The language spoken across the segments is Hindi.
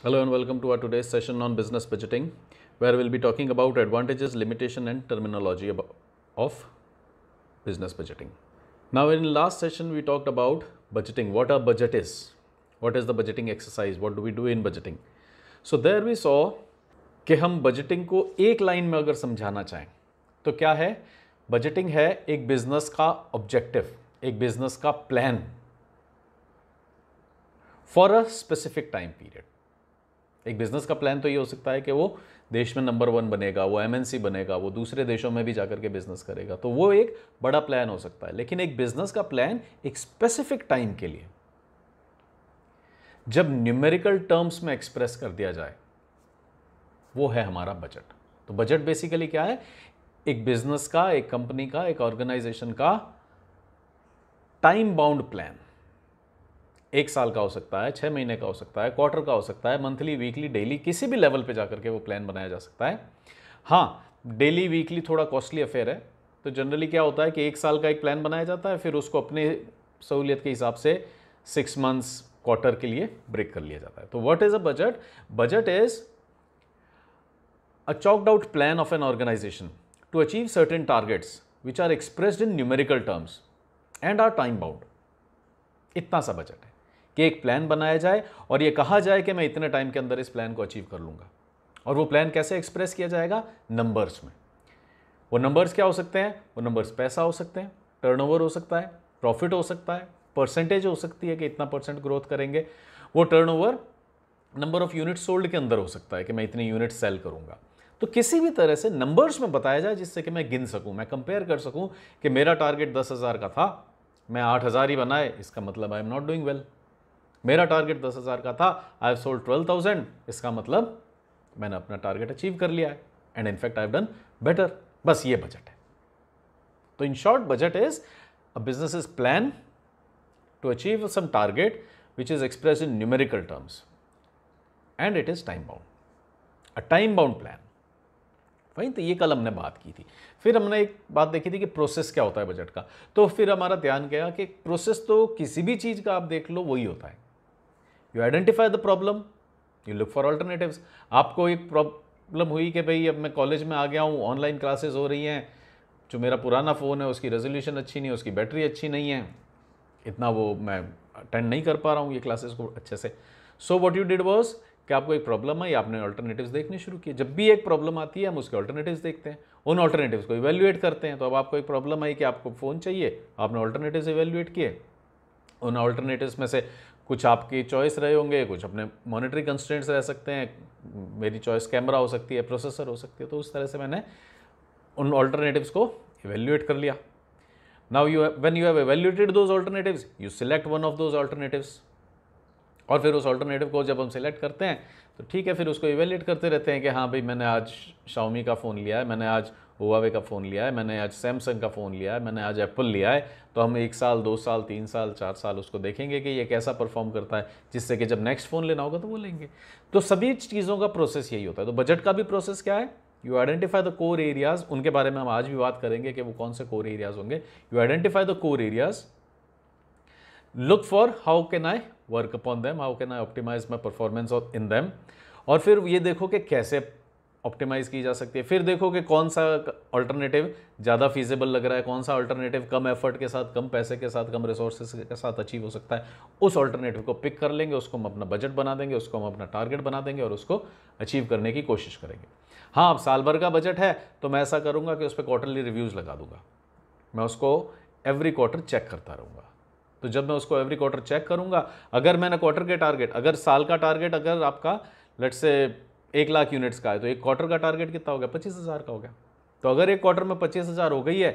Hello and welcome to our today's session on business budgeting, where we'll be talking about advantages, limitation, and terminology of business budgeting. Now, in last session, we talked about budgeting, what a budget is, what is the budgeting exercise, what do we do in budgeting. So there we saw कि हम बजटिंग को एक लाइन में अगर समझाना चाहें तो क्या है, बजटिंग है एक बिजनेस का ऑब्जेक्टिव, एक बिजनेस का plan for a specific time period. एक बिजनेस का प्लान तो ये हो सकता है कि वो देश में नंबर 1 बनेगा, वो एमएनसी बनेगा, वो दूसरे देशों में भी जाकर के बिजनेस करेगा, तो वो एक बड़ा प्लान हो सकता है। लेकिन एक बिजनेस का प्लान एक स्पेसिफिक टाइम के लिए जब न्यूमेरिकल टर्म्स में एक्सप्रेस कर दिया जाए, वो है हमारा बजट। तो बजट बेसिकली क्या है, एक बिजनेस का, एक कंपनी का, एक ऑर्गेनाइजेशन का टाइम बाउंड प्लान। 1 साल का हो सकता है, 6 महीने का हो सकता है, क्वार्टर का हो सकता है, मंथली, वीकली, डेली, किसी भी लेवल पे जाकर के वो प्लान बनाया जा सकता है। हाँ, डेली वीकली थोड़ा कॉस्टली अफेयर है, तो जनरली क्या होता है कि 1 साल का एक प्लान बनाया जाता है, फिर उसको अपने सहूलियत के हिसाब से 6 मंथ्स, क्वार्टर के लिए ब्रेक कर लिया जाता है। तो what is a budget? Budget is a chalked out plan of an organization to achieve certain targets which are expressed in numerical terms and are time bound। इतना सा बजट है कि एक प्लान बनाया जाए और ये कहा जाए कि मैं इतने टाइम के अंदर इस प्लान को अचीव कर लूंगा। और वो प्लान कैसे एक्सप्रेस किया जाएगा? नंबर्स में। वो नंबर्स क्या हो सकते हैं? वो नंबर्स पैसा हो सकते हैं, टर्नओवर हो सकता है, प्रॉफिट हो सकता है, परसेंटेज हो सकती है कि इतना % ग्रोथ करेंगे। वो turnover number of unit sold के अंदर हो सकता है कि मैं इतनी यूनिट सेल करूंगा। तो किसी भी तरह से नंबर्स में बताया जाए जिससे कि मैं गिन सकूं, मैं कंपेयर कर सकूं कि मेरा टारगेट 10,000 का था, मैं 8,000 ही बनाए, इसका मतलब I am not doing well. मेरा टारगेट 10,000 का था, आई हैव सोल्ड 12,000, इसका मतलब मैंने अपना टारगेट अचीव कर लिया है, and in fact I have done better. बस ये बजट है। तो in short, budget is a business is plan to achieve some target which is expressed in numerical terms and it is time bound, a time bound plan. वही तो ये कल हमने बात की थी। फिर हमने एक बात देखी थी कि प्रोसेस क्या होता है बजट का। तो फिर हमारा ध्यान गया कि प्रोसेस तो किसी भी चीज़ का आप देख लो वही होता है। You identify the problem, you look for alternatives. आपको एक प्रॉब्लम हुई कि भाई अब मैं कॉलेज में आ गया हूँ, ऑनलाइन क्लासेस हो रही हैं, जो मेरा पुराना फ़ोन है उसकी रेजोल्यूशन अच्छी नहीं है, उसकी बैटरी अच्छी नहीं है, इतना वो मैं अटेंड नहीं कर पा रहा हूँ ये क्लासेस को अच्छे से। So what you did was कि आपको एक प्रॉब्लम आई, आपने ऑल्टरनेटिव्स देखने शुरू किए। जब भी एक प्रॉब्लम आती है हम उसके ऑल्टरनेटिव्स देखते हैं, उन ऑल्टरनेटिव्स को इवैल्यूएट करते हैं। तो अब आपको एक प्रॉब्लम आई कि आपको फ़ोन चाहिए, आपने ऑल्टरनेटिव्स इवैल्यूएट किए। उन ऑल्टरनेटिव्स में से कुछ आपकी चॉइस रहे होंगे, कुछ अपने मॉनेटरी कंस्ट्रेंट्स रह सकते हैं। मेरी चॉइस कैमरा हो सकती है, प्रोसेसर हो सकती है। तो उस तरह से मैंने उन ऑल्टरनेटिव्स को इवैल्यूएट कर लिया। Now when you have evaluated those alternatives, you select one of those alternatives. और फिर उस ऑल्टरनेटिव को जब हम सिलेक्ट करते हैं तो ठीक है, फिर उसको इवेल्यूएट करते रहते हैं कि हाँ भाई मैंने आज शाओमी का फ़ोन लिया है, मैंने आज हुआवे का फ़ोन लिया है, मैंने आज सैमसंग का फ़ोन लिया है, मैंने आज एप्पल लिया है। तो हम 1 साल, 2 साल, 3 साल, 4 साल उसको देखेंगे कि ये कैसा परफॉर्म करता है, जिससे कि जब नेक्स्ट फ़ोन लेना होगा तो वो लेंगे। तो सभी चीज़ों का प्रोसेस यही होता है। तो बजट का भी प्रोसेस क्या है? You identify the core areas, उनके बारे में हम आज भी बात करेंगे कि वो कौन से कोर एरियाज़ होंगे। You identify the core areas, look for how can I work upon them, how can I optimize my performance in them। और फिर ये देखो कि कैसे ऑप्टिमाइज की जा सकती है। फिर देखो कि कौन सा अल्टरनेटिव ज़्यादा फीजिबल लग रहा है, कौन सा अल्टरनेटिव कम एफर्ट के साथ, कम पैसे के साथ, कम रिसोर्सेज के साथ अचीव हो सकता है। उस अल्टरनेटिव को पिक कर लेंगे, उसको हम अपना बजट बना देंगे, उसको हम अपना टारगेट बना देंगे और उसको अचीव करने की कोशिश करेंगे। हाँ, अब साल भर का बजट है तो मैं ऐसा करूँगा कि उस पर क्वार्टरली रिव्यूज़ लगा दूंगा, मैं उसको एवरी क्वार्टर चेक करता रहूँगा। तो जब मैं उसको एवरी क्वार्टर चेक करूंगा, अगर मैंने क्वार्टर के टारगेट, अगर साल का टारगेट अगर आपका लेट्स से 1 लाख यूनिट्स का है, तो एक क्वार्टर का टारगेट कितना हो गया? 25,000 का हो गया। तो अगर एक क्वार्टर में 25,000 हो गई है,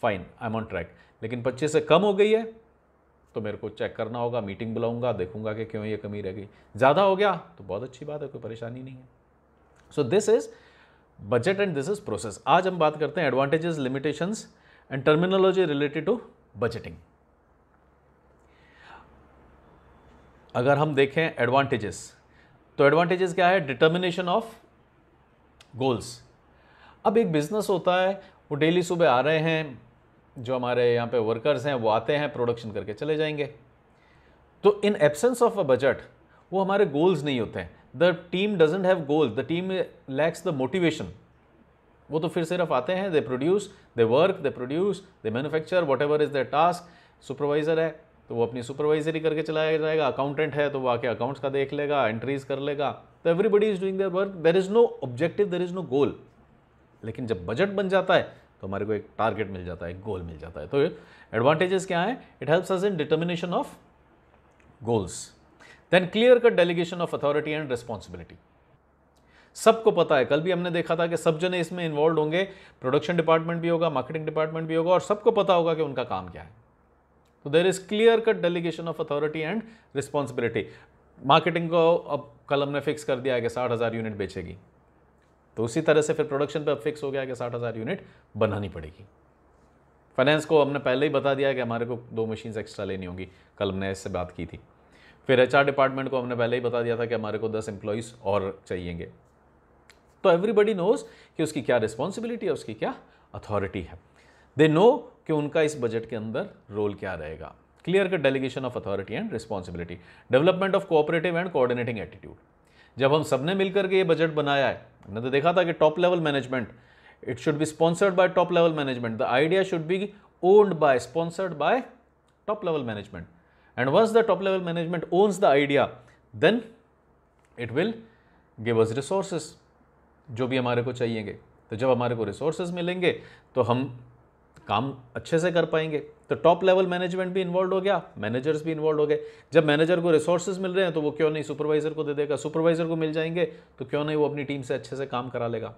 fine, I am on track. लेकिन 25 से कम हो गई है तो मेरे को चेक करना होगा, मीटिंग बुलाऊंगा, देखूंगा कि क्यों ये कमी रह गई। ज़्यादा हो गया तो बहुत अच्छी बात है, कोई परेशानी नहीं है। So this is budget and this is process. आज हम बात करते हैं advantages, limitations and terminology related to budgeting. अगर हम देखें एडवांटेजेस, तो एडवांटेजेस क्या है? Determination of goals. अब एक बिजनेस होता है, वो डेली सुबह आ रहे हैं, जो हमारे यहाँ पे वर्कर्स हैं वो आते हैं, प्रोडक्शन करके चले जाएंगे। तो इन एब्सेंस ऑफ अ बजट वो हमारे गोल्स नहीं होते हैं। The team doesn't have goal, the team lakhs the motivation. वो तो फिर सिर्फ आते हैं, they produce, they work, they produce, they manufacture, what ever is there task. Supervisor है तो वो अपनी सुपरवाइजरी करके चलाया जाएगा, अकाउंटेंट है तो वो आके अकाउंट्स का देख लेगा, एंट्रीज कर लेगा। तो everybody is doing their work, there is no objective, there is no goal. लेकिन जब बजट बन जाता है तो हमारे को एक टारगेट मिल जाता है, एक गोल मिल जाता है। तो एडवांटेजेस क्या है? It helps us in determination of goals. Then clear cut delegation of authority and responsibility. सबको पता है, कल भी हमने देखा था कि सब जने इसमें इन्वॉल्व होंगे, प्रोडक्शन डिपार्टमेंट भी होगा, मार्केटिंग डिपार्टमेंट भी होगा, और सबको पता होगा कि उनका काम क्या है। तो there is clear cut delegation of authority and responsibility. Marketing को अब कल हमने फिक्स कर दिया है कि 60,000 यूनिट बेचेगी, तो उसी तरह से फिर प्रोडक्शन पे अब फिक्स हो गया कि 60,000 यूनिट बनानी पड़ेगी। फाइनेंस को हमने पहले ही बता दिया है कि हमारे को 2 मशीन्स एक्स्ट्रा लेनी होंगी, कल हमने इससे बात की थी। फिर एचआर डिपार्टमेंट को हमने पहले ही बता दिया था कि हमारे को 10 एम्प्लॉइज और चाहिएंगे। तो एवरीबडी नोज कि उसकी क्या रिस्पॉन्सिबिलिटी है, उसकी क्या अथॉरिटी है। दे नो कि उनका इस बजट के अंदर रोल क्या रहेगा। Clear cut delegation of authority and responsibility. Development of cooperative and coordinating attitude. जब हम सबने मिलकर के ये बजट बनाया है, हमने तो देखा था कि top level management, it should be sponsored by top level management, the idea should be owned by, sponsored by top level management, and once the top level management owns the idea, then it will give us resources जो भी हमारे को चाहिएंगे। तो जब हमारे को रिसोर्सेज मिलेंगे तो हम काम अच्छे से कर पाएंगे। तो टॉप लेवल मैनेजमेंट भी इन्वॉल्व हो गया, मैनेजर्स भी इन्वॉल्व हो गए। जब मैनेजर को रिसोर्सेज मिल रहे हैं तो वो क्यों नहीं सुपरवाइजर को दे देगा, सुपरवाइजर को मिल जाएंगे तो क्यों नहीं वो अपनी टीम से अच्छे से काम करा लेगा।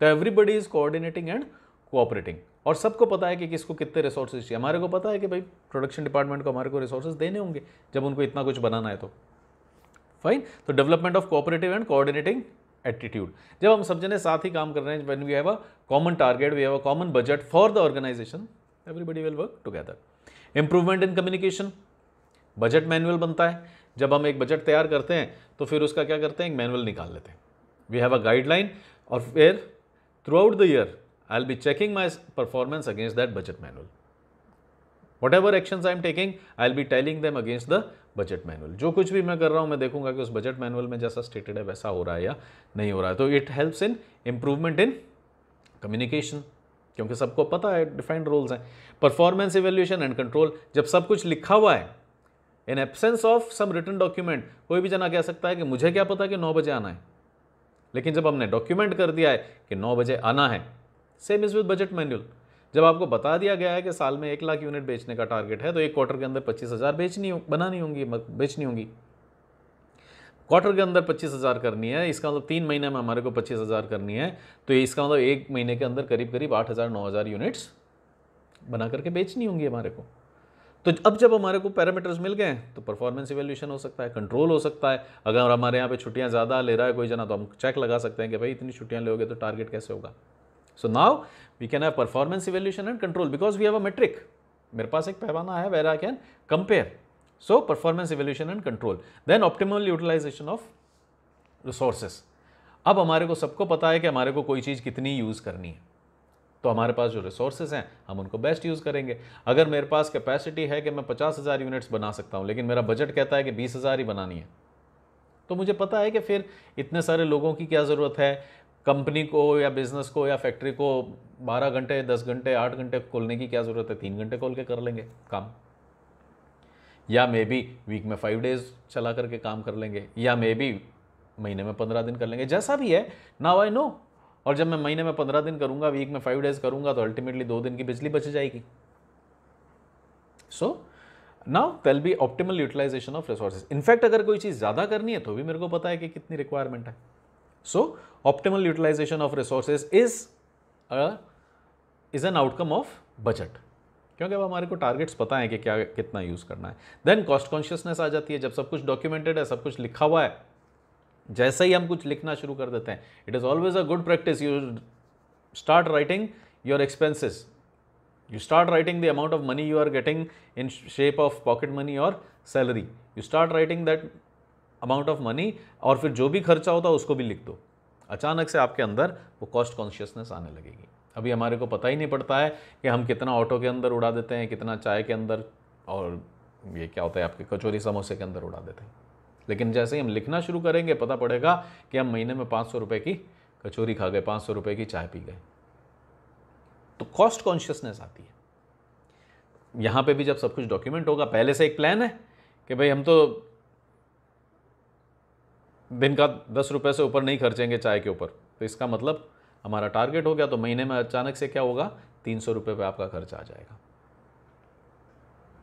तो everybody is coordinating and cooperating, और सबको पता है कि किसको कितने रिसोर्सेज चाहिए। हमारे को पता है कि भाई प्रोडक्शन डिपार्टमेंट को हमारे को रिसोर्सेज देने होंगे जब उनको इतना कुछ बनाना है। तो फाइन। तो development of cooperative and coordinating attitude. जब हम सब जने साथ ही काम कर रहे हैं, when we have a common target, we have a common budget for the organisation, everybody will work together. Improvement in communication. Budget manual बनता है। जब हम एक बजट तैयार करते हैं तो फिर उसका क्या करते हैं, एक मैनुअल निकाल लेते हैं। वी हैव अ गाइडलाइन, और फिर through out the year I will be checking my performance against that budget manual. Whatever actions I am taking, I will be telling them against the budget manual. जो कुछ भी मैं कर रहा हूँ मैं देखूंगा कि उस बजट मैनुअल में जैसा स्टेटेड है वैसा हो रहा है या नहीं हो रहा है। तो it helps in improvement in communication, क्योंकि सबको पता है डिफाइंड रोल्स हैं। Performance evaluation and control. जब सब कुछ लिखा हुआ है, in absence of some written document, कोई भी जना कह सकता है कि मुझे क्या पता कि 9 बजे आना है, लेकिन जब हमने डॉक्यूमेंट कर दिया है कि 9 बजे आना है, same is with budget manual. जब आपको बता दिया गया है कि साल में 1 लाख यूनिट बेचने का टारगेट है, तो एक क्वार्टर के अंदर 25,000 बनानी होंगी, बेचनी होंगी। क्वार्टर के अंदर 25,000 करनी है, इसका मतलब 3 महीने में हमारे को 25,000 करनी है, तो इसका मतलब 1 महीने के अंदर करीब करीब 8,000-9,000 यूनिट्स बना करके बेचनी होंगी हमारे को। तो अब जब हमारे को पैरामीटर्स मिल गए तो परफॉर्मेंस इवेल्यूशन हो सकता है, कंट्रोल हो सकता है। अगर हमारे यहाँ पे छुट्टियाँ ज़्यादा ले रहा है कोई जना, तो हम चेक लगा सकते हैं कि भाई इतनी छुट्टियाँ लोगे तो टारगेट कैसे होगा। So now we can have performance evaluation and control because we have a metric. मेरे पास एक पैमाना है where I can compare. So performance evaluation and control. Then optimal utilization of resources. अब हमारे को सबको पता है कि हमारे को कोई चीज़ कितनी यूज़ करनी है, तो हमारे पास जो रिसोर्सेज हैं हम उनको बेस्ट यूज़ करेंगे। अगर मेरे पास कैपेसिटी है कि मैं 50,000 यूनिट्स बना सकता हूँ, लेकिन मेरा बजट कहता है कि 20,000 ही बनानी है, तो मुझे पता है कि फिर इतने सारे लोगों की क्या ज़रूरत है। कंपनी को या बिजनेस को या फैक्ट्री को 12 घंटे, 10 घंटे, 8 घंटे खोलने की क्या ज़रूरत है, 3 घंटे खोल के कर लेंगे काम। या मे बी वीक में 5 डेज चला करके काम कर लेंगे, या मे बी महीने में 15 दिन कर लेंगे, जैसा भी है। Now I know. और जब मैं महीने में 15 दिन करूंगा, वीक में 5 डेज करूंगा, तो अल्टीमेटली 2 दिन की बिजली बच जाएगी। So now there will be optimal utilisation of resources. In fact अगर कोई चीज़ ज़्यादा करनी है तो भी मेरे को पता है कि कितनी रिक्वायरमेंट है। So optimal utilization of resources is an outcome of budget, क्योंकि अब हमारे को टारगेट्स पता है कि क्या कितना यूज़ करना है। देन कॉस्ट कॉन्शियसनेस आ जाती है। जब सब कुछ डॉक्यूमेंटेड है, सब कुछ लिखा हुआ है, जैसे ही हम कुछ लिखना शुरू कर देते हैं, it is always a good practice, you start writing your expenses, you start writing the amount of money you are getting in shape of pocket money or salary, you start writing that amount of money, और फिर जो भी खर्चा होता है उसको भी लिख दो। अचानक से आपके अंदर वो कॉस्ट कॉन्शियसनेस आने लगेगी। अभी हमारे को पता ही नहीं पड़ता है कि हम कितना ऑटो के अंदर उड़ा देते हैं, कितना चाय के अंदर, और ये क्या होता है आपके कचौरी समोसे के अंदर उड़ा देते हैं। लेकिन जैसे ही हम लिखना शुरू करेंगे पता पड़ेगा कि हम महीने में 500 रुपये की कचौरी खा गए, 500 रुपये की चाय पी गए। तो कॉस्ट कॉन्शियसनेस आती है। यहां पे भी जब सब कुछ डॉक्यूमेंट होगा, पहले से एक प्लान है कि भाई हम तो दिन का 10 रुपये से ऊपर नहीं खर्चेंगे चाय के ऊपर, तो इसका मतलब हमारा टारगेट हो गया। तो महीने में अचानक से क्या होगा, 300 रुपये पे आपका खर्च आ जाएगा।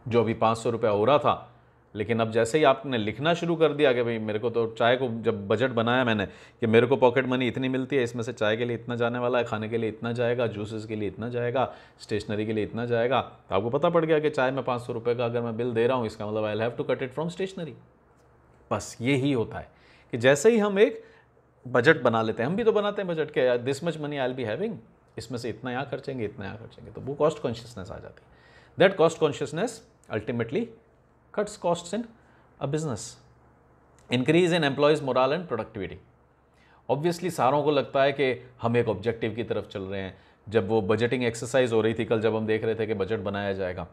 जो अभी 500 रुपया हो रहा था, लेकिन अब जैसे ही आपने लिखना शुरू कर दिया कि भाई मेरे को तो चाय को, जब बजट बनाया मैंने कि मेरे को पॉकेट मनी इतनी मिलती है, इसमें से चाय के लिए इतना जाने वाला है, खाने के लिए इतना जाएगा, जूसेस के लिए इतना जाएगा, स्टेशनरी के लिए इतना जाएगा, तो आपको पता पड़ गया कि चाय में 500 रुपये का अगर मैं बिल दे रहा हूँ, इसका मतलब I have to cut it from stationery. बस ये ही होता है कि जैसे ही हम एक बजट बना लेते हैं, हम भी तो बनाते हैं बजट के, this much money I will be having, इसमें से इतना यहाँ खर्चेंगे, इतना यहाँ खर्चेंगे, तो वो कॉस्ट कॉन्शियसनेस आ जाती है। That cost consciousness ultimately cuts costs in a business, increase in employees morale and productivity। Obviously सारों को लगता है कि हम एक ऑब्जेक्टिव की तरफ चल रहे हैं। जब वो बजटिंग एक्सरसाइज हो रही थी कल, जब हम देख रहे थे कि बजट बनाया जाएगा,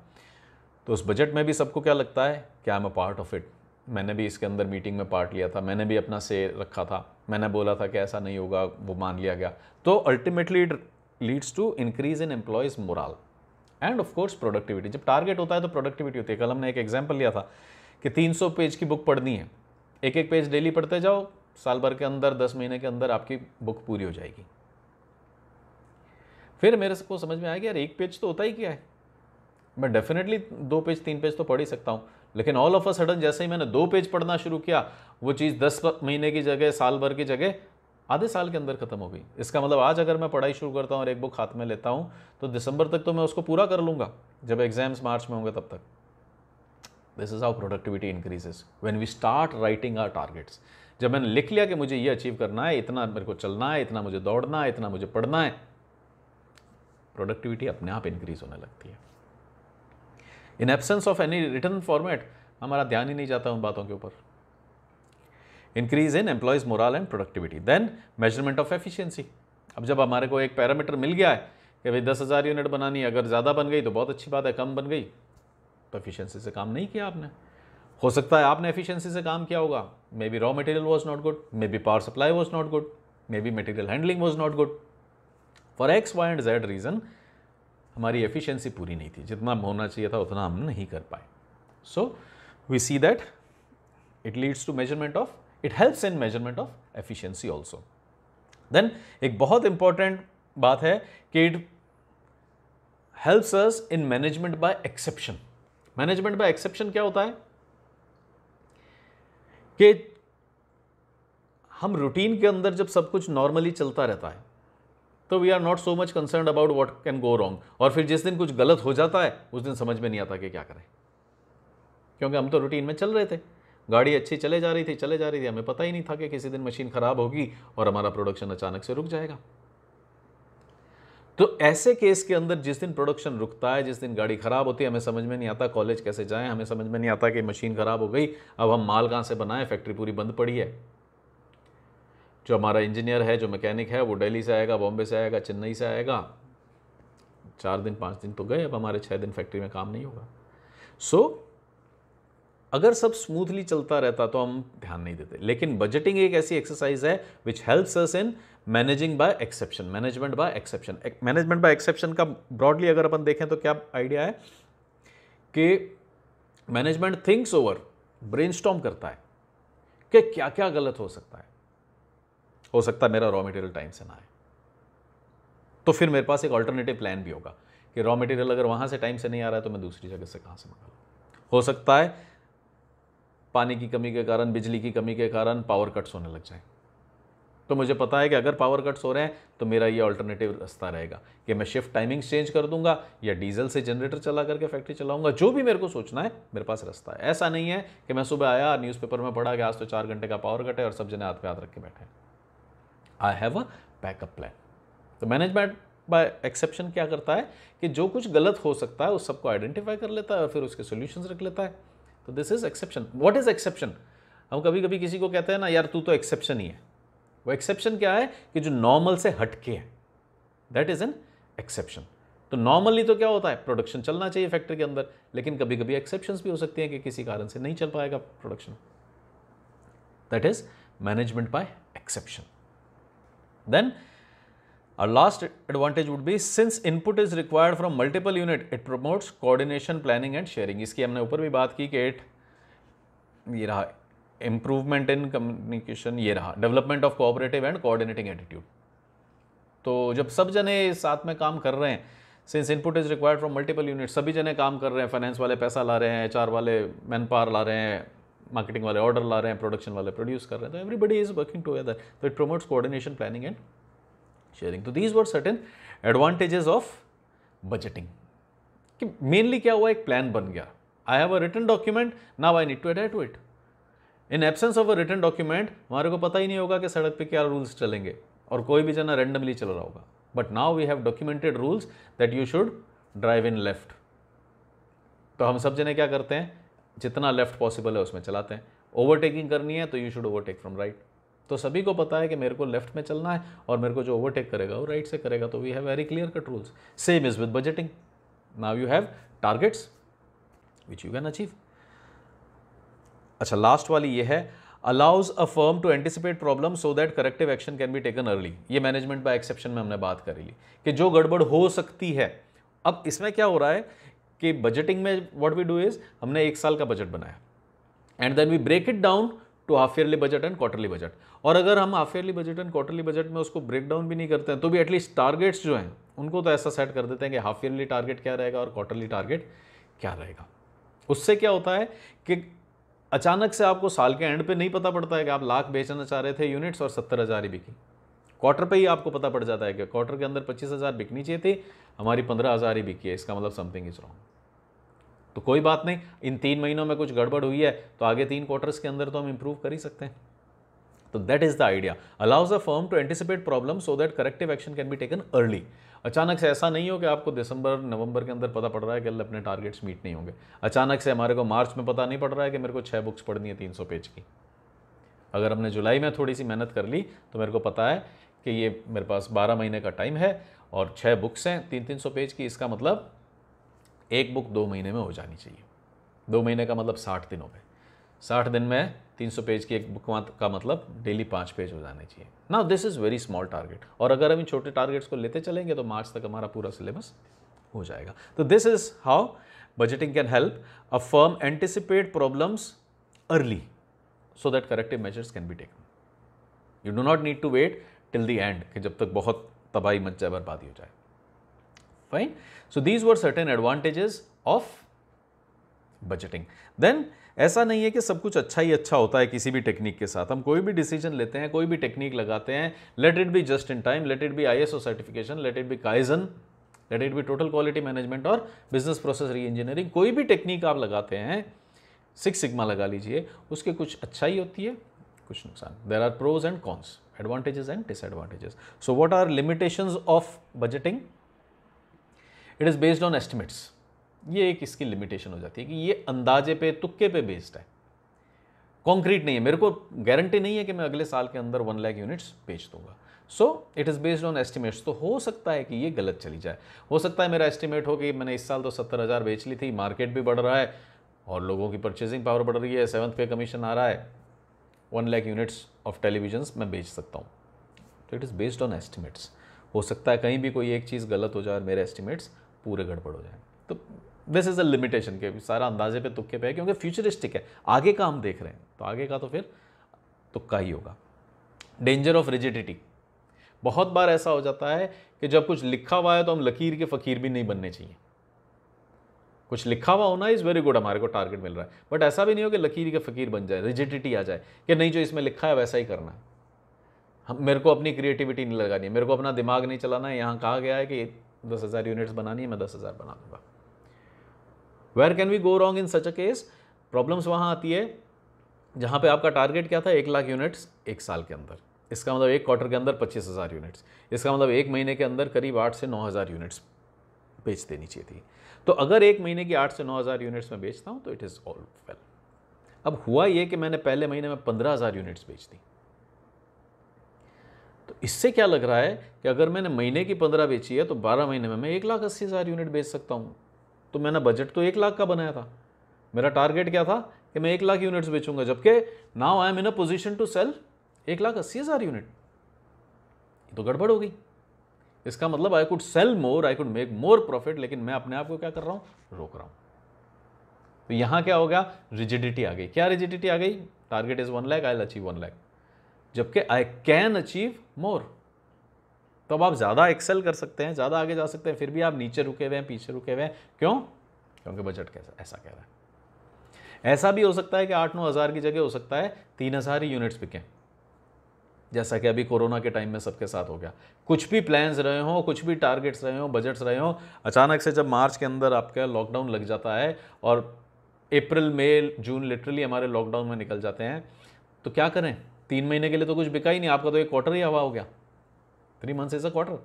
तो उस बजट में भी सबको क्या लगता है कि I am a part of it. मैंने भी इसके अंदर मीटिंग में पार्ट लिया था, मैंने भी अपना से रखा था, मैंने बोला था कि ऐसा नहीं होगा, वो मान लिया गया। तो ultimately it leads to increase in employees morale and of course productivity. जब टारगेट होता है तो प्रोडक्टिविटी होती है। कल हमने एक एग्जांपल लिया था कि 300 पेज की बुक पढ़नी है, एक एक पेज डेली पढ़ते जाओ, साल भर के अंदर 10 महीने के अंदर आपकी बुक पूरी हो जाएगी। फिर मेरे को समझ में आया कि यार एक पेज तो होता ही क्या है, मैं डेफिनेटली 2 पेज 3 पेज तो पढ़ ही सकता हूँ। लेकिन ऑल ऑफ अ सडन जैसे ही मैंने 2 पेज पढ़ना शुरू किया, वो चीज़ 10 महीने की जगह, साल भर की जगह आधे साल के अंदर खत्म हो गई। इसका मतलब आज अगर मैं पढ़ाई शुरू करता हूँ और एक बुक हाथ में लेता हूँ तो दिसंबर तक तो मैं उसको पूरा कर लूँगा, जब एग्जाम्स मार्च में होंगे तब तक। This is how productivity increases when we start writing our targets. जब मैंने लिख लिया कि मुझे ये अचीव करना है, इतना मेरे को चलना है, इतना मुझे दौड़ना है, इतना मुझे पढ़ना है, प्रोडक्टिविटी अपने आप इंक्रीज होने लगती है। In absence of any written format हमारा ध्यान ही नहीं जाता उन बातों के ऊपर। Increase in employees morale and productivity. Then measurement of efficiency. अब जब हमारे को एक पैरामीटर मिल गया है कि भाई 10,000 यूनिट बनानी है, अगर ज़्यादा बन गई तो बहुत अच्छी बात है, कम बन गई तो एफिशिएंसी से काम नहीं किया आपने। हो सकता है आपने एफिशिएंसी से काम किया होगा, maybe raw material was not good, maybe power supply was not good, maybe material handling was not good. For X Y and Z reason हमारी एफिशिएंसी पूरी नहीं थी, जितना होना चाहिए था उतना हम नहीं कर पाए। So we see that it leads to measurement of, it helps in measurement of efficiency also। then एक बहुत important बात है कि it helps us in management by exception। management by exception क्या होता है कि हम रूटीन के अंदर जब सब कुछ नॉर्मली चलता रहता है तो we are not so much concerned about what can go wrong, और फिर जिस दिन कुछ गलत हो जाता है उस दिन समझ में नहीं आता कि क्या करें, क्योंकि हम तो रूटीन में चल रहे थे, गाड़ी अच्छी चले जा रही थी, हमें पता ही नहीं था कि किसी दिन मशीन खराब होगी और हमारा प्रोडक्शन अचानक से रुक जाएगा। तो ऐसे केस के अंदर जिस दिन प्रोडक्शन रुकता है, जिस दिन गाड़ी खराब होती है, हमें समझ में नहीं आता कॉलेज कैसे जाएं, हमें समझ में नहीं आता कि मशीन खराब हो गई, अब हम माल कहाँ से बनाएं, फैक्ट्री पूरी बंद पड़ी है। जो हमारा इंजीनियर है, जो मैकेनिक है, वो दिल्ली से आएगा, बॉम्बे से आएगा, चेन्नई से आएगा, 4 दिन 5 दिन तो गए, अब हमारे 6 दिन फैक्ट्री में काम नहीं होगा। सो अगर सब स्मूथली चलता रहता तो हम ध्यान नहीं देते। लेकिन बजटिंग एक ऐसी एक्सरसाइज है which helps us in managing by exception, management by exception. Management by exception का ब्रॉडली अगर अपन देखें तो क्या आइडिया है कि मैनेजमेंट थिंक्स ओवर, ब्रेनस्टॉर्म करता है कि क्या क्या गलत हो सकता है। हो सकता है मेरा रॉ मटेरियल टाइम से ना आए, तो फिर मेरे पास एक ऑल्टरनेटिव प्लान भी होगा कि रॉ मटेरियल अगर वहां से टाइम से नहीं आ रहा है तो मैं दूसरी जगह से कहां से मंगा लूं। हो सकता है पानी की कमी के कारण, बिजली की कमी के कारण पावर कट्स होने लग जाए, तो मुझे पता है कि अगर पावर कट्स हो रहे हैं तो मेरा ये ऑल्टरनेटिव रास्ता रहेगा कि मैं शिफ्ट टाइमिंग्स चेंज कर दूंगा या डीजल से जनरेटर चला करके फैक्ट्री चलाऊंगा। जो भी मेरे को सोचना है, मेरे पास रास्ता है। ऐसा नहीं है कि मैं सुबह आया, न्यूज़पेपर में पढ़ा कि आज तो 4 घंटे का पावर कट है और सब जने हाथ पे हाथ रख के बैठे हैं। आई हैव अ बैकअप प्लान। तो मैनेजमेंट बाय एक्सेप्शन क्या करता है कि जो कुछ गलत हो सकता है उस सबको आइडेंटिफाई कर लेता है और फिर उसके सोल्यूशंस रख लेता है। तो this is exception. What is exception? हम कभी कभी किसी को कहते हैं ना, यार तू तो एक्सेप्शन ही है। वो एक्सेप्शन क्या है कि जो नॉर्मल से हटके है, दैट इज एन एक्सेप्शन। तो नॉर्मली तो क्या होता है, प्रोडक्शन चलना चाहिए फैक्ट्री के अंदर, लेकिन कभी कभी एक्सेप्शंस भी हो सकती हैं कि किसी कारण से नहीं चल पाएगा production. That is management by exception. Then our last advantage would be since input is required from multiple unit, it promotes coordination, planning and sharing. इसकी हमने ऊपर भी बात की कि ये रहा इम्प्रूवमेंट इन कम्युनिकेशन, ये रहा development of cooperative and coordinating attitude. तो जब सब जने साथ में काम कर रहे हैं, since input is required from multiple unit, सभी जने काम कर रहे हैं, फाइनेंस वाले पैसा ला रहे हैं, एचआर वाले मैन पावर ला रहे हैं, मार्केटिंग वाले ऑर्डर ला रहे हैं, प्रोडक्शन वाले प्रोड्यूस कर रहे हैं, तो एवरीबडी इज वर्किंग टुगेदर. तो it promotes coordination, planning and sharing. तो these were certain advantages of budgeting. कि मेनली क्या हुआ, एक प्लान बन गया. I have a written document, now I need to adhere to it. In absence of a written document हमारे को पता ही नहीं होगा कि सड़क पे क्या रूल्स चलेंगे और कोई भी जना रैंडमली चल रहा होगा. But now we have documented rules that you should drive in left. तो हम सब जने क्या करते हैं, जितना लेफ्ट पॉसिबल है उसमें चलाते हैं. ओवरटेकिंग करनी है तो you should overtake from right. तो सभी को पता है कि मेरे को लेफ्ट में चलना है और मेरे को जो ओवरटेक करेगा वो राइट से करेगा. तो we have very clear cut rules. Same is with budgeting. Now you have targets which you can achieve. अच्छा, लास्ट वाली ये है, allows a firm to anticipate problem so that corrective action can be taken early. ये मैनेजमेंट बाय एक्सेप्शन में हमने बात करी ली कि जो गड़बड़ हो सकती है. अब इसमें क्या हो रहा है कि बजटिंग में व्हाट वी डू इज, हमने एक साल का बजट बनाया and then we break it down to half yearly budget and quarterly budget. और अगर हम half yearly budget and quarterly budget में उसको ब्रेक डाउन भी नहीं करते हैं तो भी एटलीस्ट टारगेट्स जो हैं उनको तो ऐसा सेट कर देते हैं कि हाफ ईयरली टारगेट क्या रहेगा और क्वार्टरली टारगेट क्या रहेगा. उससे क्या होता है कि अचानक से आपको साल के एंड पे नहीं पता पड़ता है कि आप लाख बेचना चाह रहे थे यूनिट्स और 70,000 ही बिकी. क्वार्टर पे ही आपको पता पड़ जाता है कि क्वार्टर के अंदर 25,000 बिकनी चाहिए थी, हमारी 15,000 ही बिकी है. इसका मतलब समथिंग इज रॉन्ग. तो कोई बात नहीं, इन 3 महीनों में कुछ गड़बड़ हुई है तो आगे 3 क्वार्टर्स के अंदर तो हम इंप्रूव कर ही सकते हैं. तो that is the idea. Allows a firm to anticipate problem so that corrective action can be taken early. अचानक से ऐसा नहीं हो कि आपको दिसंबर नवंबर के अंदर पता पड़ रहा है कि अपने टारगेट्स मीट नहीं होंगे. अचानक से हमारे को मार्च में पता नहीं पड़ रहा है कि मेरे को 6 बुक्स पढ़नी है 300 पेज की. अगर हमने जुलाई में थोड़ी सी मेहनत कर ली तो मेरे को पता है कि ये मेरे पास 12 महीने का टाइम है और 6 बुक्स हैं 300 पेज की. इसका मतलब एक बुक 2 महीने में हो जानी चाहिए. 2 महीने का मतलब 60 दिनों पे. 60 दिन में 300 पेज की एक बुक का मतलब डेली 5 पेज हो जाने चाहिए. Now this is very small target. और अगर हम इन छोटे टारगेट्स को लेते चलेंगे तो मार्च तक हमारा पूरा सिलेबस हो जाएगा. तो this is how budgeting can help a firm anticipate problems early so that corrective measures can be taken. You do not need to wait till the end कि जब तक बहुत तबाही मच जाए, बर्बादी हो जाए. Fine. So these were certain advantages of budgeting. Then ऐसा नहीं है कि सब कुछ अच्छा ही अच्छा होता है किसी भी टेक्निक के साथ. हम कोई भी डिसीजन लेते हैं, कोई भी टेक्निक लगाते हैं, let it be just in time, let it be ISO certification, let it be kaizen, let it be total quality management और बिजनेस प्रोसेस री इंजीनियरिंग. कोई भी टेक्निक आप लगाते हैं, 6 सिग्मा लगा लीजिए, उसके कुछ अच्छाई होती है, कुछ नुकसान. There are pros and cons, advantages and disadvantages. So what are limitations of budgeting? It is based on estimates. ये एक इसकी लिमिटेशन हो जाती है कि ये अंदाजे पे, तुक्के पे बेस्ड है, कॉन्क्रीट नहीं है. मेरे को गारंटी नहीं है कि मैं अगले साल के अंदर 1 लाख यूनिट्स बेच दूंगा. So it is based on estimates. तो हो सकता है कि ये गलत चली जाए. हो सकता है मेरा एस्टिमेट हो कि मैंने इस साल तो 70,000 बेच ली थी, मार्केट भी बढ़ रहा है और लोगों की परचेजिंग पावर बढ़ रही है, 7th पे कमीशन आ रहा है, 1 लाख यूनिट्स ऑफ टेलीविजन्स मैं बेच सकता हूँ. तो it is based on estimates. हो सकता है कहीं भी कोई एक चीज़ गलत हो जाए और मेरे एस्टिमेट्स पूरे गड़बड़ हो जाए. तो दिस इज़ अ लिमिटेशन के सारा अंदाजे पे, तुक्के पे है, क्योंकि फ्यूचरिस्टिक है, आगे का हम देख रहे हैं, तो आगे का तो फिर तुक्का ही होगा. Danger of rigidity. बहुत बार ऐसा हो जाता है कि जब कुछ लिखा हुआ है तो हम लकीर के फ़कीर भी नहीं बनने चाहिए. कुछ लिखा हुआ होना इज़ वेरी गुड, हमारे को टारगेट मिल रहा है, बट ऐसा भी नहीं हो कि लकीर के फ़कीर बन जाए, रिजिडिटी आ जाए कि नहीं जो इसमें लिखा है वैसा ही करना है. हम मेरे को अपनी क्रिएटिविटी नहीं लगानी है, मेरे को अपना दिमाग नहीं चलाना है. यहाँ कहा गया है कि 10,000 यूनिट्स बनानी है, मैं 10,000 बना दूंगा. Where can we go wrong in such a case? Problems वहाँ आती है जहाँ पे आपका टारगेट क्या था, 1 लाख यूनिट्स एक साल के अंदर. इसका मतलब एक क्वार्टर के अंदर 25,000 यूनिट्स. इसका मतलब एक महीने के अंदर करीब 8 से 9,000 यूनिट्स बेच देनी चाहिए थी. तो अगर एक महीने की 8 से 9,000 यूनिट्स में बेचता हूँ तो इट इज़ ऑल वेल. अब हुआ ये कि मैंने पहले महीने में 15,000 यूनिट्स बेच दी. तो इससे क्या लग रहा है कि अगर मैंने महीने की 15 बेची है तो 12 महीने में मैं 1,80,000 यूनिट बेच सकता हूँ. तो मैंने बजट तो 1 लाख का बनाया था, मेरा टारगेट क्या था कि कि मैं 1 लाख यूनिट्स बेचूंगा, जबकि now I am in a position to sell 1,80,000 unit. तो गड़बड़ हो गई। इसका मतलब I could sell more, I could make more profit, लेकिन मैं अपने आप को क्या कर रहा हूं, रोक रहा हूं। तो यहां क्या हो गया, रिजिडिटी आ गई। क्या रिजिडिटी आ गई, target is 1 lakh, I will achieve 1 lakh, जबकि आई कैन अचीव मोर। तब आप ज्यादा एक्सेल कर सकते हैं, ज्यादा आगे जा सकते हैं, फिर भी आप नीचे रुके हुए हैं, पीछे रुके हुए हैं। क्यों? क्योंकि बजट कैसा ऐसा कह रहा है। ऐसा भी हो सकता है कि 8-9 हज़ार की जगह हो सकता है 3,000 ही यूनिट्स बिकें, जैसा कि अभी कोरोना के टाइम में सबके साथ हो गया। कुछ भी प्लान्स रहे हों, कुछ भी टारगेट्स रहे हों, बजट्स रहे हों, अचानक से जब मार्च के अंदर आपका लॉकडाउन लग जाता है और अप्रैल मई जून लिटरली हमारे लॉकडाउन में निकल जाते हैं, तो क्या करें? 3 महीने के लिए तो कुछ बिका ही नहीं, आपका तो एक क्वार्टर ही हवा हो गया। 3 मंथ्स इज अ क्वार्टर।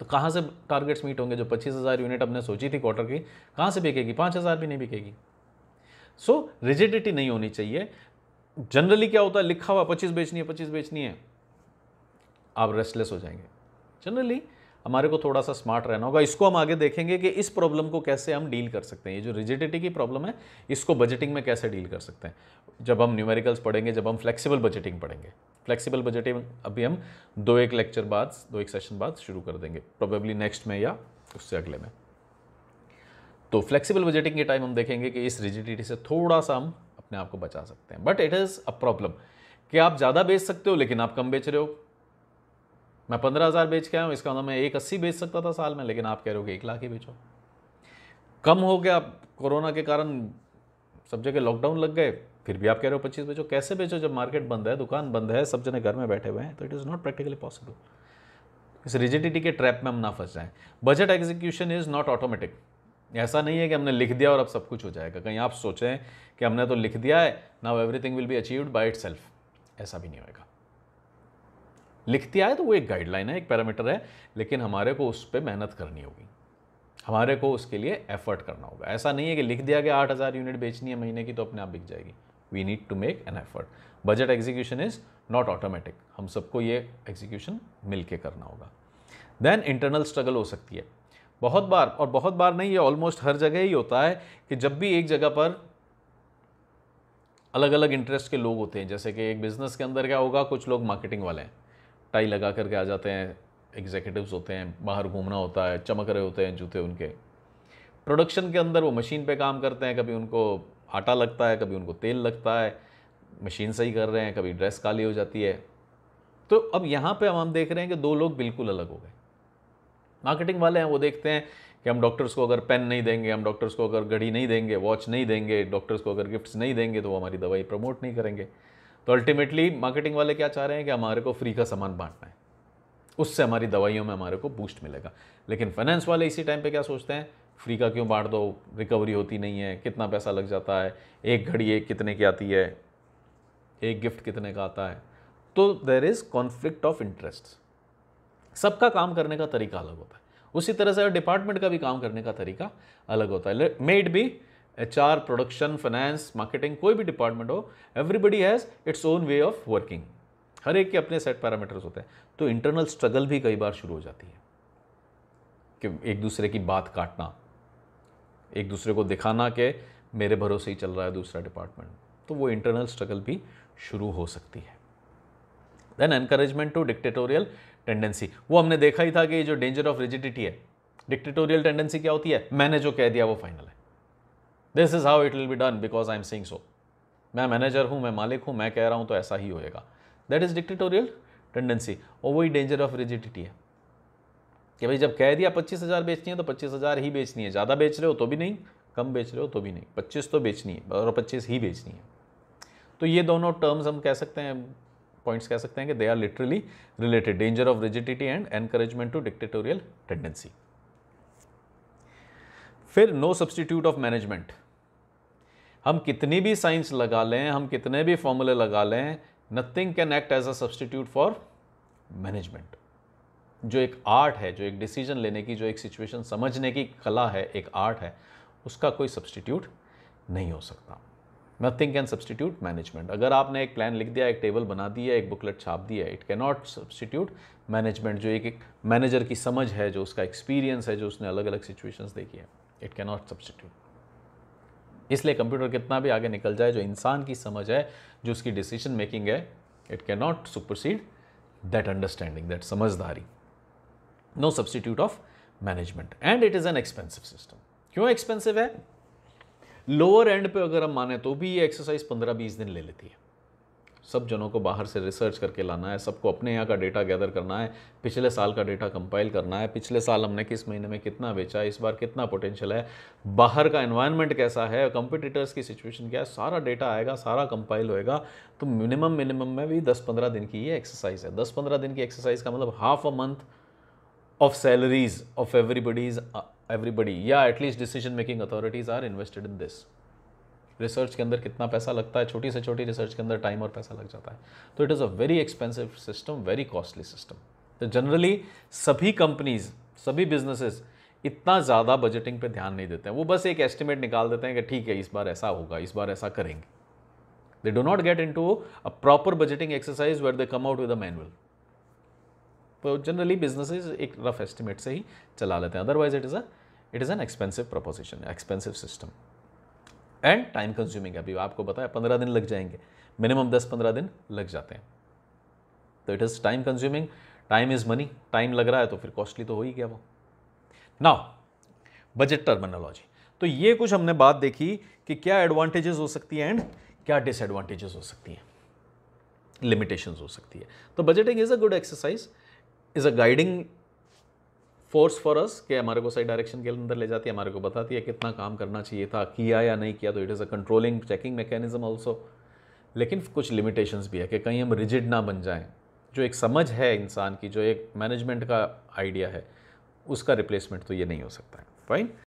तो कहाँ से टारगेट्स मीट होंगे? जो 25,000 यूनिट हमने सोची थी क्वार्टर की, कहाँ से बिकेगी? 5,000 भी नहीं बिकेगी। सो रिजिडिटी नहीं होनी चाहिए। जनरली क्या होता है, लिखा हुआ 25 बेचनी है, 25 बेचनी है, आप रेस्टलेस हो जाएंगे। जनरली हमारे को थोड़ा सा स्मार्ट रहना होगा। इसको हम आगे देखेंगे कि इस प्रॉब्लम को कैसे हम डील कर सकते हैं। ये जो रिजिडिटी की प्रॉब्लम है, इसको बजटिंग में कैसे डील कर सकते हैं, जब हम न्यूमेरिकल्स पढ़ेंगे, जब हम फ्लेक्सिबल बजटिंग पढ़ेंगे। फ्लेक्सिबल बजटिंग अभी हम 2-1 लेक्चर बाद, 2-1 सेशन बाद शुरू कर देंगे, प्रोबेबली नेक्स्ट में या उससे अगले में। तो फ्लेक्सिबल बजटिंग के टाइम हम देखेंगे कि इस रिजिडिटी से थोड़ा सा हम अपने आप को बचा सकते हैं। But it is a problem कि आप ज़्यादा बेच सकते हो लेकिन आप कम बेच रहे हो। मैं 15,000 बेच के आया हूँ, इसका मतलब मैं 1,80 बेच सकता था साल में, लेकिन आप कह रहे हो कि 1 लाख ही बेचो। कम हो गया कोरोना के कारण, सब जगह लॉकडाउन लग गए, फिर भी आप कह रहे हो 25 बेचो। कैसे बेचो जब मार्केट बंद है, दुकान बंद है, सब जने घर में बैठे हुए हैं? तो it is not practically possible. इस रिजिडिटी के ट्रैप में हम ना फंस जाएं। Budget execution is not automatic. ऐसा नहीं है कि हमने लिख दिया और अब सब कुछ हो जाएगा। कहीं आप सोचें कि हमने तो लिख दिया है, now everything will be achieved by itself, ऐसा भी नहीं होगा। लिख दिया है तो वो एक गाइडलाइन है, एक पैरामीटर है, लेकिन हमारे को उस पर मेहनत करनी होगी, हमारे को उसके लिए एफर्ट करना होगा। ऐसा नहीं है कि लिख दिया कि 8,000 यूनिट बेचनी है महीने की तो अपने आप बिक जाएगी। We need to make an effort. Budget execution is not automatic, हम सबको ये एग्जीक्यूशन मिलके करना होगा। देन इंटरनल स्ट्रगल हो सकती है बहुत बार, और बहुत बार नहीं, ये ऑलमोस्ट हर जगह ही होता है कि जब भी एक जगह पर अलग अलग इंटरेस्ट के लोग होते हैं, जैसे कि एक बिजनेस के अंदर क्या होगा, कुछ लोग मार्केटिंग वाले हैं, टाई लगा करके आ जाते हैं, एग्जीक्यूटिव्स होते हैं, बाहर घूमना होता है, चमक रहे होते हैं जूते उनके। प्रोडक्शन के अंदर वो मशीन पे काम करते हैं, कभी उनको आटा लगता है, कभी उनको तेल लगता है, मशीन सही कर रहे हैं, कभी ड्रेस काली हो जाती है। तो अब यहाँ पे हम देख रहे हैं कि दो लोग बिल्कुल अलग हो गए। मार्केटिंग वाले हैं, वो देखते हैं कि हम डॉक्टर्स को अगर पेन नहीं देंगे, हम डॉक्टर्स को अगर घड़ी नहीं देंगे, वॉच नहीं देंगे, डॉक्टर्स को अगर गिफ्ट्स नहीं देंगे, तो वो हमारी दवाई प्रमोट नहीं करेंगे। तो अल्टीमेटली मार्केटिंग वाले क्या चाह रहे हैं कि हमारे को फ्री का सामान बांटना है, उससे हमारी दवाइयों में हमारे को बूस्ट मिलेगा। लेकिन फाइनेंस वाले इसी टाइम पे क्या सोचते हैं, फ्री का क्यों बांट दो, रिकवरी होती नहीं है, कितना पैसा लग जाता है, एक घड़ी एक कितने की आती है, एक गिफ्ट कितने का आता है। तो there is conflict of interest. सबका काम करने का तरीका अलग होता है। उसी तरह से डिपार्टमेंट का भी काम करने का तरीका अलग होता है। May it be HR, production, finance, marketing, कोई भी डिपार्टमेंट हो, everybody has its own way of working. हर एक के अपने सेट पैरामीटर्स होते हैं। तो इंटरनल स्ट्रगल भी कई बार शुरू हो जाती है कि एक दूसरे की बात काटना, एक दूसरे को दिखाना कि मेरे भरोसे ही चल रहा है दूसरा डिपार्टमेंट। तो वो इंटरनल स्ट्रगल भी शुरू हो सकती है। Then encouragement to dictatorial tendency, वो हमने देखा ही था कि जो डेंजर ऑफ रिजिडिटी है, डिक्टेटोरियल टेंडेंसी क्या होती है, मैंने जो कह दिया वो फाइनल है, this is how it will be done because I am saying so. मैं मैनेजर हूं, मैं मालिक हूं, मैं कह रहा हूं तो ऐसा ही होएगा। That is dictatorial tendency. और वही डेंजर ऑफ रिजिडिटी है कि भाई जब कह दिया 25,000 बेचनी है तो 25,000 ही बेचनी है, ज़्यादा बेच रहे हो तो भी नहीं, कम बेच रहे हो तो भी नहीं, 25 तो बेचनी है और 25 ही बेचनी है। तो ये दोनों टर्म्स हम कह सकते हैं, पॉइंट्स कह सकते हैं कि they are literally related, danger of rigidity and encouragement to dictatorial tendency. फिर नो सब्सटीट्यूट ऑफ मैनेजमेंट। हम कितनी भी साइंस लगा लें, हम कितने भी फॉर्मूले लगा लें, nothing can act as a substitute for management. जो एक आर्ट है, जो एक डिसीजन लेने की, जो एक सिचुएशन समझने की कला है, एक आर्ट है, उसका कोई सब्सटीट्यूट नहीं हो सकता। Nothing can substitute management. अगर आपने एक प्लान लिख दिया, एक टेबल बना दी है, एक बुकलेट छाप दी है, it can not substitute management. जो एक मैनेजर की समझ है, जो उसका एक्सपीरियंस है, जो उसने अलग अलग सिचुएशंस देखी है, इट कैन नॉट सब्सटीट्यूट। इसलिए कंप्यूटर कितना भी आगे निकल जाए, जो इंसान की समझ है, जो उसकी डिसीजन मेकिंग है, it can not supersede that understanding, that समझदारी। No substitute of management and it is an expensive system. क्यों एक्सपेंसिव है? लोअर एंड पे अगर हम माने तो भी ये एक्सरसाइज 15-20 दिन ले लेती है। सब जनों को बाहर से रिसर्च करके लाना है, सबको अपने यहाँ का डेटा गैदर करना है, पिछले साल का डेटा कंपाइल करना है, पिछले साल हमने किस महीने में कितना बेचा, इस बार कितना पोटेंशियल है, बाहर का एनवायरनमेंट कैसा है, कंपिटिटर्स की सिचुएशन क्या है, सारा डेटा आएगा, सारा कंपाइल होएगा। तो मिनिमम में भी 10-15 दिन की ये एक्सरसाइज है। 10-15 दिन की एक्सरसाइज का मतलब half a month of salaries of everybody या at least decision making authorities are invested in this. Research के अंदर कितना पैसा लगता है, छोटी से छोटी रिसर्च के अंदर टाइम और पैसा लग जाता है। तो it is a very expensive system, very costly system. तो जनरली सभी कंपनीज, सभी बिजनेसेस इतना ज़्यादा बजटिंग पे ध्यान नहीं देते हैं। वो बस एक एस्टिमेट निकाल देते हैं कि ठीक है इस बार ऐसा होगा, इस बार ऐसा करेंगे। They do not get into a proper budgeting exercise where they come out with a manual. तो जनरली बिजनेसेस एक रफ एस्टिमेट से ही चला लेते हैं। Otherwise it is an expensive proposition, expensive system and time consuming. अभी आपको बताया 15 दिन लग जाएंगे, मिनिमम 10-15 दिन लग जाते हैं। तो it is time consuming, time is money, time लग रहा है तो फिर कॉस्टली तो हो ही गया वो। Now budget terminology. तो ये कुछ हमने बात देखी कि क्या एडवांटेजेस हो सकती हैं एंड क्या डिसएडवांटेजेस हो सकती हैं, लिमिटेशंस हो सकती है। तो budgeting is a good exercise, is a guiding force for us, कि हमारे को सही डायरेक्शन के अंदर ले जाती है, हमारे को बताती है कितना काम करना चाहिए था, किया या नहीं किया। तो it is a controlling checking mechanism also. लेकिन कुछ लिमिटेशंस भी है कि कहीं हम रिजिड ना बन जाएं। जो एक समझ है इंसान की, जो एक मैनेजमेंट का आइडिया है, उसका रिप्लेसमेंट तो ये नहीं हो सकता है। फाइन।